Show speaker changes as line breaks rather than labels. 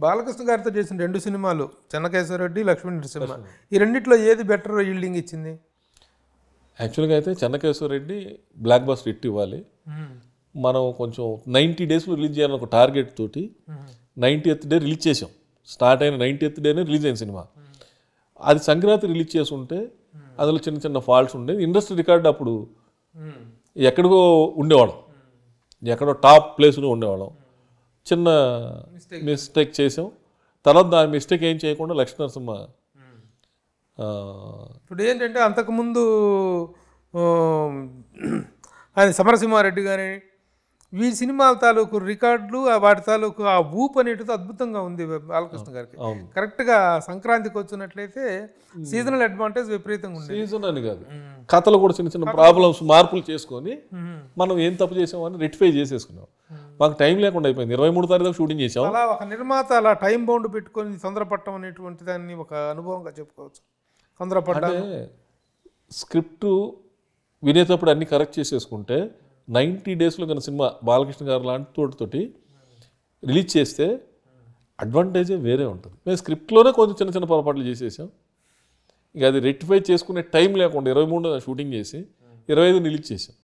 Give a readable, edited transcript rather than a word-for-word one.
బాలకృష్ణ గారితో చేసిన 2 సినిమాలు చెన్నకేశవరెడ్డి, లక్ష్మీ నరసింహ, ఈ రెండిట్లో ఏది బెటర్ ఈల్డింగ్ ఇచ్చింది?
యాక్చువల్గా అయితే చెన్నకేశవరెడ్డి బ్లాక్ బస్టర్ హిట్ ఇవ్వాలి. మనం కొంచెం 90 డేస్లో రిలీజ్ చేయాలని ఒక టార్గెట్ తోటి 90th డే రిలీజ్ చేసాం. స్టార్ట్ అయిన 90th డేనే రిలీజ్ అయిన సినిమా. అది సంక్రాంతి రిలీజ్ చేసుంటే అందులో చిన్న చిన్న ఫాల్ట్స్ ఉండేది. ఇండస్ట్రీ రికార్డు అప్పుడు ఎక్కడికో ఉండేవాళ్ళం, ఎక్కడో టాప్ ప్లేస్లో ఉండేవాళ్ళం. చిన్న మిస్టేక్ చేసాం. తర్వాత దాని మిస్టేక్ ఏం చేయకుండా లక్ష్మీ నరసింహ
ఇప్పుడు ఏంటంటే అంతకుముందు ఆయన సమరసింహారెడ్డి కానీ వీరి సినిమాల తాలూకు రికార్డులు వాటి తాలూకు ఆ ఊపు అనేటిది అద్భుతంగా ఉంది బాలకృష్ణ గారికి. కరెక్ట్గా సంక్రాంతికి వచ్చినట్లయితే సీజనల్ అడ్వాంటేజ్ విపరీతంగా ఉంది.
సీజన్ అని కాదు, కథలు కూడా చిన్న చిన్న ప్రాబ్లమ్స్ మార్పులు చేసుకొని మనం ఏం తప్పు చేసామని రెక్టిఫై చేసేసుకున్నాం. మాకు టైం లేకుండా అయిపోయింది. 23 తారీఖు షూటింగ్ చేసాం.
అలా ఒక నిర్మాత అలా టైం బౌండ్ పెట్టుకొని తొందరపడటం అనేటువంటి దాన్ని ఒక అనుభవంగా చెప్పుకోవచ్చు. తొందరపడ్డా
స్క్రిప్ట్ వినేటప్పుడు అన్ని కరెక్ట్ చేసేసుకుంటే 90 డేస్లో కన్నా సినిమా బాలకృష్ణ గారు లాంటి తోటి రిలీజ్ చేస్తే అడ్వాంటేజే వేరే ఉంటుంది. మేము స్క్రిప్ట్లోనే కొంచెం చిన్న చిన్న పొరపాట్లు చేసేసాం. ఇక అది రెక్టిఫై చేసుకునే టైం లేకుండా 23 షూటింగ్ చేసి 25 రిలీజ్ చేసాం.